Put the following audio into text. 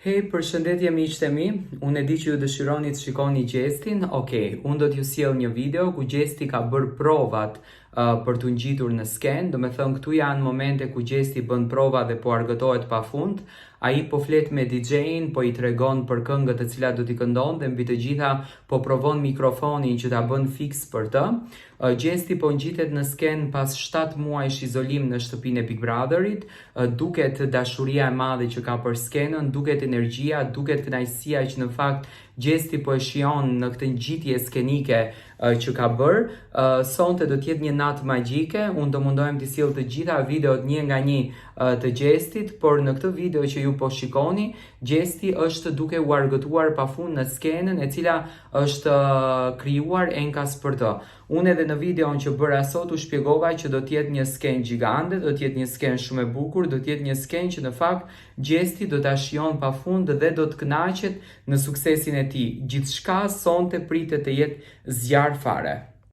Hej, përshëndetje miqtë e mi, unë e di që ju dëshironi të shikoni Gjestin. Okej, unë do t'ju sjell një video ku Gjesti ka bërë provat për t'u ngjitur në sken. Do me thënë, këtu janë momente ku Gjesti bën prova dhe po argëtohet pafund. Ai po flet me DJ-in, po i tregon për këngët të cilat do t'i këndon dhe mbi të gjitha po provon mikrofonin që ta bën fix për të. Gjesti po ngjitet në sken pas 7 muajsh izolim në shtëpinë e Big Brotherit. Duket dashuria e madhe që ka për skenën, duket energjia, duket kënaqësia që në fakt Gjesti po e shijon në këtë ngjitje skenike që ka bërë. Sonte do t'jetë një natë magjike. Unë do mundohem t'i sjell të gjitha videot një nga një të Gjestit, por në këtë video që ju po shikoni, Gjesti është duke u argëtuar pafund në skenën e cila është krijuar enkas për të. Unë edhe në videon që bëra sot u shpjegova që do t'jetë një sken gjigande, do t'jetë një sken shumë e bukur, do t'jetë një sken që në fakt Gjesti do t'a shijon pafund dhe do të kënaqet në suksesin e tij. Gjithçka sonte pritet të jetë zjarr fare.